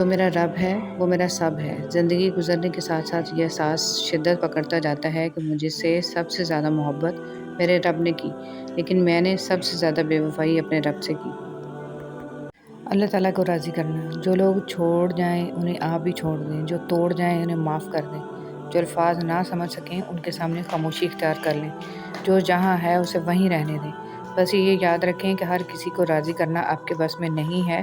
جو میرا رب ہے وہ میرا سب ہے۔ زندگی گزرنے کے ساتھ ساتھ یہ احساس شدت پکڑتا جاتا ہے کہ مجھ سے سب سے زیادہ محبت میرے رب نے کی، لیکن میں نے سب سے زیادہ بے وفائی اپنے رب سے کی۔ اللہ تعالیٰ کو راضی کرنا۔ جو لوگ چھوڑ جائیں انہیں آپ بھی چھوڑ دیں، جو توڑ جائیں انہیں معاف کر دیں، جو الفاظ نہ سمجھ سکیں ان کے سامنے خاموشی اختیار کر لیں، جو جہاں ہے اسے وہیں رہنے دیں۔ بس یہ یاد رکھیں کہ ہر کسی کو راضی کرنا آپ کے بس میں نہیں ہے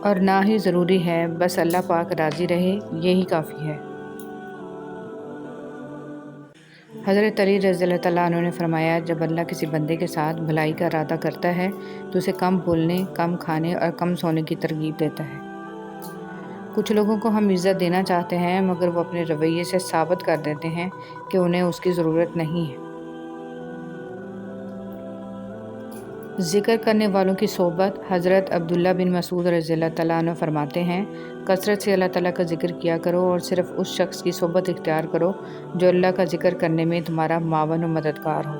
اور نہ ہی ضروری ہے، بس اللہ پاک راضی رہے یہی کافی ہے۔ حضرت علی رضی اللہ تعالیٰ عنہ نے فرمایا، جب اللہ کسی بندے کے ساتھ بھلائی کا ارادہ کرتا ہے تو اسے کم بولنے، کم کھانے اور کم سونے کی ترغیب دیتا ہے۔ کچھ لوگوں کو ہم عزت دینا چاہتے ہیں مگر وہ اپنے رویے سے ثابت کر دیتے ہیں کہ انہیں اس کی ضرورت نہیں ہے۔ ذکر کرنے والوں کی صحبت۔ حضرت عبداللہ بن مسعود رضی اللہ تعالیٰ عنہ فرماتے ہیں، کثرت سے اللہ تعالیٰ کا ذکر کیا کرو اور صرف اس شخص کی صحبت اختیار کرو جو اللہ کا ذکر کرنے میں تمہارا معاون و مددگار ہو۔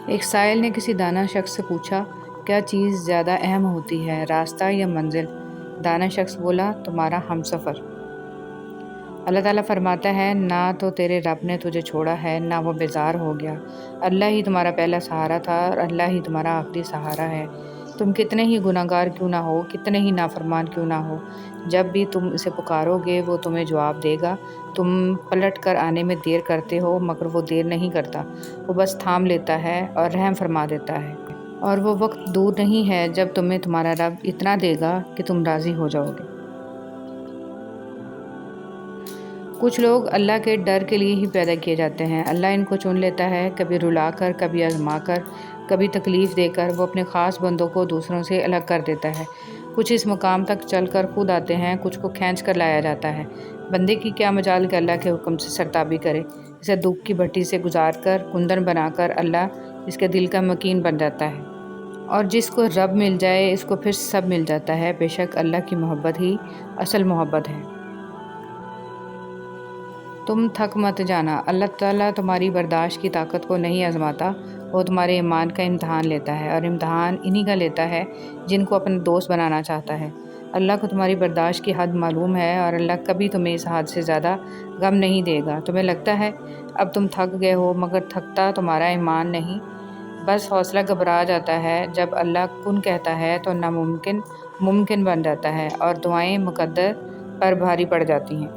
ایک سائل نے کسی دانا شخص سے پوچھا، کیا چیز زیادہ اہم ہوتی ہے، راستہ یا منزل؟ دانا شخص بولا، تمہارا ہمسفر۔ اللہ تعالیٰ فرماتا ہے، نہ تو تیرے رب نے تجھے چھوڑا ہے نہ وہ بیزار ہو گیا۔ اللہ ہی تمہارا پہلا سہارا تھا اور اللہ ہی تمہارا آخری سہارا ہے۔ تم کتنے ہی گناہ گار کیوں نہ ہو، کتنے ہی نافرمان کیوں نہ ہو، جب بھی تم اسے پکارو گے وہ تمہیں جواب دے گا۔ تم پلٹ کر آنے میں دیر کرتے ہو مگر وہ دیر نہیں کرتا، وہ بس تھام لیتا ہے اور رحم فرما دیتا ہے، اور وہ وقت دور نہیں ہے جب تمہیں تمہارا رب اتنا دے گا کہ تم راضی ہو جاؤ گے۔ کچھ لوگ اللہ کے ڈر کے لیے ہی پیدا کیے جاتے ہیں۔ اللہ ان کو چن لیتا ہے، کبھی رلا کر، کبھی آزما کر، کبھی تکلیف دے کر۔ وہ اپنے خاص بندوں کو دوسروں سے الگ کر دیتا ہے۔ کچھ اس مقام تک چل کر خود آتے ہیں، کچھ کو کھینچ کر لایا جاتا ہے۔ بندے کی کیا مجال کہ اللہ کے حکم سے سرتابی کرے۔ اسے دکھ کی بھٹی سے گزار کر، کندن بنا کر اللہ اس کے دل کا مکین بن جاتا ہے۔ اور جس کو رب مل جائے اس کو پھر سب مل جاتا ہے۔ بے شک اللہ کی محبت ہی اصل محبت ہے۔ تم تھک مت جانا۔ اللہ تعالیٰ تمہاری برداشت کی طاقت کو نہیں آزماتا، وہ تمہارے ایمان کا امتحان لیتا ہے، اور امتحان انہی کا لیتا ہے جن کو اپنا دوست بنانا چاہتا ہے۔ اللہ کو تمہاری برداشت کی حد معلوم ہے اور اللہ کبھی تمہیں اس حد سے زیادہ غم نہیں دے گا۔ تمہیں لگتا ہے اب تم تھک گئے ہو مگر تھکتا تمہارا ایمان نہیں، بس حوصلہ گھبرا جاتا ہے۔ جب اللہ کن کہتا ہے تو ناممکن ممکن بن جاتا ہے اور دعائیں مقدر پر بھاری پڑ جاتی ہیں۔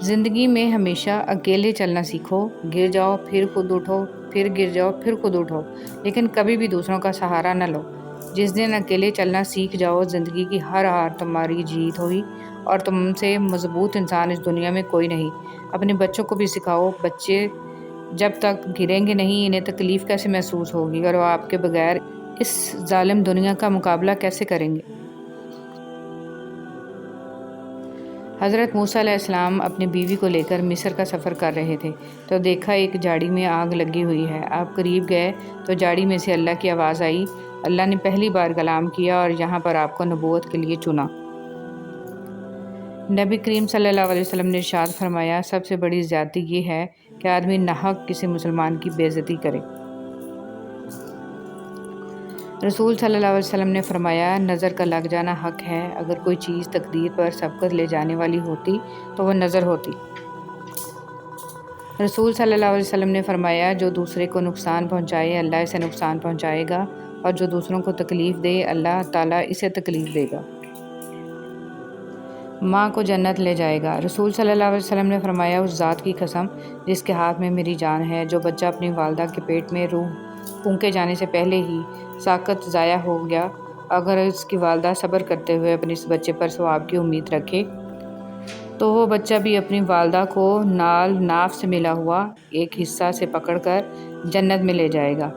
زندگی میں ہمیشہ اکیلے چلنا سیکھو، گر جاؤ پھر خود اٹھو، پھر گر جاؤ پھر خود اٹھو، لیکن کبھی بھی دوسروں کا سہارا نہ لو۔ جس دن اکیلے چلنا سیکھ جاؤ زندگی کی ہر ہار تمہاری جیت ہوئی اور تم سے مضبوط انسان اس دنیا میں کوئی نہیں۔ اپنے بچوں کو بھی سکھاؤ، بچے جب تک گریں گے نہیں انہیں تکلیف کیسے محسوس ہوگی اور وہ آپ کے بغیر اس ظالم دنیا کا مقابلہ کیسے کریں گے۔ حضرت موسیٰ علیہ السلام اپنی بیوی کو لے کر مصر کا سفر کر رہے تھے تو دیکھا ایک جھاڑی میں آگ لگی ہوئی ہے۔ آپ قریب گئے تو جھاڑی میں سے اللہ کی آواز آئی، اللہ نے پہلی بار کلام کیا اور یہاں پر آپ کو نبوت کے لیے چنا۔ نبی کریم صلی اللہ علیہ وسلم نے ارشاد فرمایا، سب سے بڑی زیادتی یہ ہے کہ آدمی ناحق کسی مسلمان کی بے عزتی کرے۔ رسول صلی اللہ علیہ وسلم نے فرمایا، نظر کا لگ جانا حق ہے، اگر کوئی چیز تقدیر پر سبقت لے جانے والی ہوتی تو وہ نظر ہوتی۔ رسول صلی اللہ علیہ وسلم نے فرمایا، جو دوسرے کو نقصان پہنچائے اللہ اسے نقصان پہنچائے گا، اور جو دوسروں کو تکلیف دے اللہ تعالیٰ اسے تکلیف دے گا۔ ماں کو جنت لے جائے گا۔ رسول صلی اللہ علیہ وسلم نے فرمایا، اس ذات کی قسم جس کے ہاتھ میں میری جان ہے، جو بچہ اپنی والدہ کے پیٹ میں روح پھونکے جانے سے پہلے ہی ساقط ضائع ہو گیا، اگر اس کی والدہ صبر کرتے ہوئے اپنے اس بچے پر ثواب کی امید رکھے تو وہ بچہ بھی اپنی والدہ کو نال ناف سے ملا ہوا ایک حصہ سے پکڑ کر جنت میں لے جائے گا۔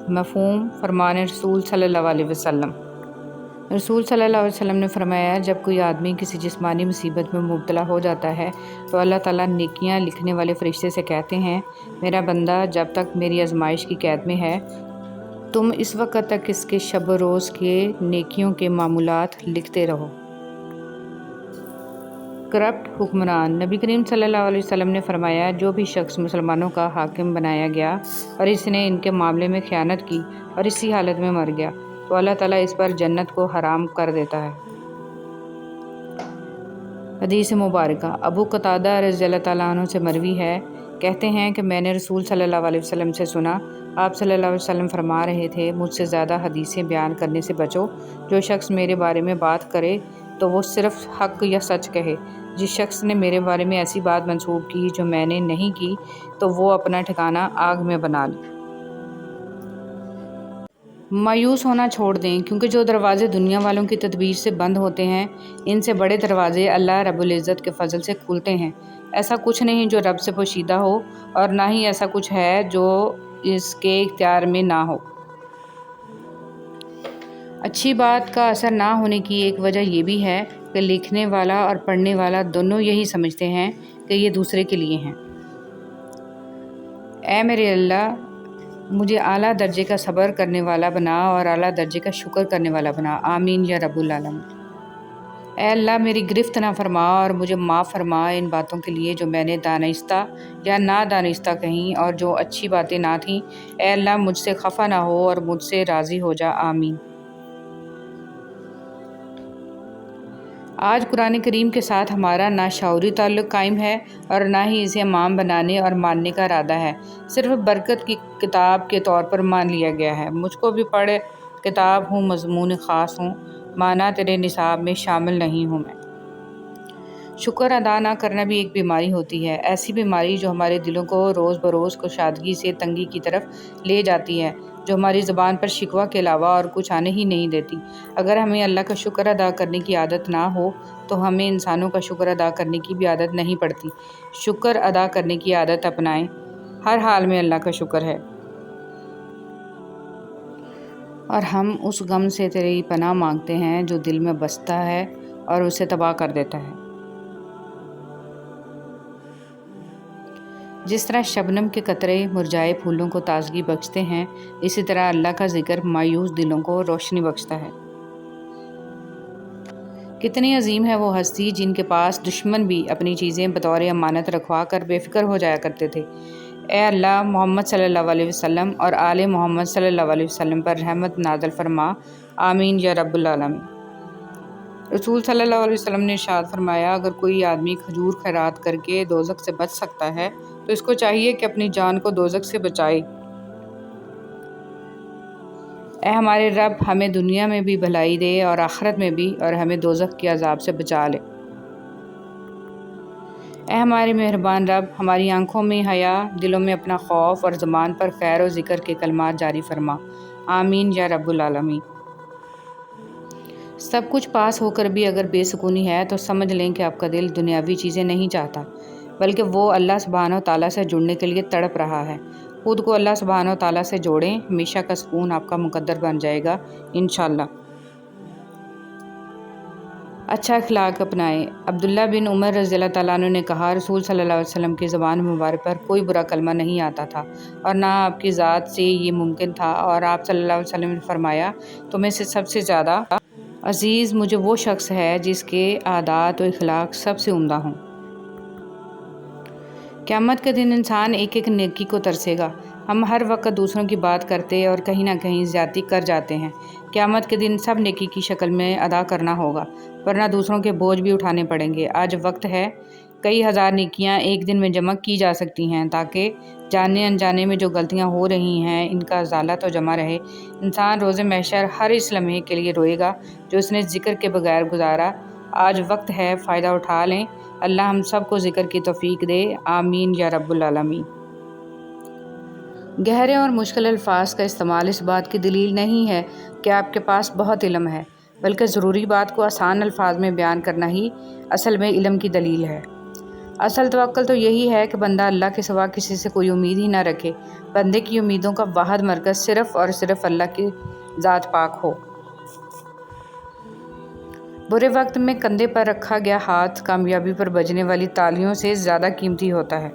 مفہوم فرمان رسول صلی اللہ علیہ وسلم۔ رسول صلی اللہ علیہ وسلم نے فرمایا، جب کوئی آدمی کسی جسمانی مصیبت میں مبتلا ہو جاتا ہے تو اللہ تعالیٰ نیکیاں لکھنے والے فرشتے سے کہتے ہیں، میرا بندہ جب تک میری آزمائش کی قید میں ہے تم اس وقت تک اس کے شب و روز کے نیکیوں کے معمولات لکھتے رہو۔ کرپٹ حکمران۔ نبی کریم صلی اللہ علیہ وسلم نے فرمایا، جو بھی شخص مسلمانوں کا حاکم بنایا گیا اور اس نے ان کے معاملے میں خیانت کی اور اسی حالت میں مر گیا تو اللہ تعالیٰ اس پر جنت کو حرام کر دیتا ہے۔ حدیث مبارکہ ابو قتادہ رضی اللہ تعالیٰ عنہ سے مروی ہے، کہتے ہیں کہ میں نے رسول صلی اللہ علیہ وسلم سے سنا، آپ صلی اللہ علیہ وسلم فرما رہے تھے، مجھ سے زیادہ حدیثیں بیان کرنے سے بچو، جو شخص میرے بارے میں بات کرے تو وہ صرف حق یا سچ کہے، جس شخص نے میرے بارے میں ایسی بات منسوب کی جو میں نے نہیں کی تو وہ اپنا ٹھکانہ آگ میں بنا لے۔ مایوس ہونا چھوڑ دیں، کیونکہ جو دروازے دنیا والوں کی تدبیر سے بند ہوتے ہیں، ان سے بڑے دروازے اللہ رب العزت کے فضل سے کھلتے ہیں۔ ایسا کچھ نہیں جو رب سے پوشیدہ ہو، اور نہ ہی ایسا کچھ ہے جو اس کے اختیار میں نہ ہو۔ اچھی بات کا اثر نہ ہونے کی ایک وجہ یہ بھی ہے کہ لکھنے والا اور پڑھنے والا دونوں یہی سمجھتے ہیں کہ یہ دوسرے کے لیے ہیں۔ اے میرے اللہ، مجھے اعلیٰ درجے کا صبر کرنے والا بنا اور اعلیٰ درجے کا شکر کرنے والا بنا، آمین یا رب العالمین۔ اے اللہ، میری گرفت نہ فرما اور مجھے معاف فرما ان باتوں کے لیے جو میں نے دانستہ یا نادانستہ کہیں اور جو اچھی باتیں نہ تھیں۔ اے اللہ، مجھ سے خفا نہ ہو اور مجھ سے راضی ہو جا، آمین۔ آج قرآن کریم کے ساتھ ہمارا نہ شعوری تعلق قائم ہے اور نہ ہی اسے امام بنانے اور ماننے کا ارادہ ہے، صرف برکت کی کتاب کے طور پر مان لیا گیا ہے۔ مجھ کو بھی پڑھ کتاب ہوں، مضمون خاص ہوں، مانا تیرے نصاب میں شامل نہیں ہوں میں۔ شکر ادا نہ کرنا بھی ایک بیماری ہوتی ہے، ایسی بیماری جو ہمارے دلوں کو روز بروز کشادگی سے تنگی کی طرف لے جاتی ہے، جو ہماری زبان پر شکوہ کے علاوہ اور کچھ آنے ہی نہیں دیتی۔ اگر ہمیں اللہ کا شکر ادا کرنے کی عادت نہ ہو تو ہمیں انسانوں کا شکر ادا کرنے کی بھی عادت نہیں پڑتی۔ شکر ادا کرنے کی عادت اپنائیں، ہر حال میں اللہ کا شکر ہے۔ اور ہم اس غم سے تیری پناہ مانگتے ہیں جو دل میں بستا ہے اور اسے تباہ کر دیتا ہے۔ جس طرح شبنم کے قطرے مرجھائے پھولوں کو تازگی بخشتے ہیں، اسی طرح اللہ کا ذکر مایوس دلوں کو روشنی بخشتا ہے۔ کتنی عظیم ہے وہ ہستی جن کے پاس دشمن بھی اپنی چیزیں بطور امانت رکھوا کر بے فکر ہو جایا کرتے تھے۔ اے اللہ، محمد صلی اللہ علیہ وسلم اور آل محمد صلی اللہ علیہ وسلم پر رحمت نازل فرما، آمین یا رب العالمین۔ رسول صلی اللہ علیہ وسلم نے ارشاد فرمایا، اگر کوئی آدمی کھجور خیرات کر کے دوزخ سے بچ سکتا ہے تو اس کو چاہیے کہ اپنی جان کو دوزخ سے بچائے۔ اے ہمارے رب، ہمیں دنیا میں بھی بھلائی دے اور آخرت میں بھی، اور ہمیں دوزخ کے عذاب سے بچا لے۔ اے ہمارے مہربان رب، ہماری آنکھوں میں حیا، دلوں میں اپنا خوف اور زبان پر خیر و ذکر کے کلمات جاری فرما، آمین یا رب العالمین۔ سب کچھ پاس ہو کر بھی اگر بے سکونی ہے تو سمجھ لیں کہ آپ کا دل دنیاوی چیزیں نہیں چاہتا، بلکہ وہ اللہ سبحانہ و تعالیٰ سے جڑنے کے لیے تڑپ رہا ہے۔ خود کو اللہ سبحانہ و تعالیٰ سے جوڑیں، ہمیشہ کا سکون آپ کا مقدر بن جائے گا انشاءاللہ۔ اچھا اخلاق اپنائیں۔ عبداللہ بن عمر رضی اللہ تعالیٰ عنہ نے کہا، رسول صلی اللہ علیہ وسلم کی زبان مبارک پر کوئی برا کلمہ نہیں آتا تھا اور نہ آپ کی ذات سے یہ ممکن تھا، اور آپ صلی اللہ علیہ وسلم نے فرمایا، تمہیں سے سب سے زیادہ عزیز مجھے وہ شخص ہے جس کے عادات و اخلاق سب سے عمدہ ہوں۔ قیامت کے دن انسان ایک ایک نیکی کو ترسے گا۔ ہم ہر وقت دوسروں کی بات کرتے اور کہیں نہ کہیں زیادتی کر جاتے ہیں۔ قیامت کے دن سب نیکی کی شکل میں ادا کرنا ہوگا، ورنہ دوسروں کے بوجھ بھی اٹھانے پڑیں گے۔ آج وقت ہے، کئی ہزار نیکیاں ایک دن میں جمع کی جا سکتی ہیں تاکہ جانے انجانے میں جو غلطیاں ہو رہی ہیں ان کا ازالہ تو جمع رہے۔ انسان روز محشر ہر اس لمحے کے لیے روئے گا جو اس نے ذکر کے بغیر گزارا۔ آج وقت ہے، فائدہ اٹھا لیں۔ اللہ ہم سب کو ذکر کی توفیق دے، آمین یا رب العالمین۔ گہرے اور مشکل الفاظ کا استعمال اس بات کی دلیل نہیں ہے کہ آپ کے پاس بہت علم ہے، بلکہ ضروری بات کو آسان الفاظ میں بیان کرنا ہی اصل میں علم کی دلیل ہے۔ اصل توکل تو یہی ہے کہ بندہ اللہ کے سوا کسی سے کوئی امید ہی نہ رکھے، بندے کی امیدوں کا واحد مرکز صرف اور صرف اللہ کی ذات پاک ہو۔ برے وقت میں کندھے پر رکھا گیا ہاتھ کامیابی پر بجنے والی تالیوں سے زیادہ قیمتی ہوتا ہے۔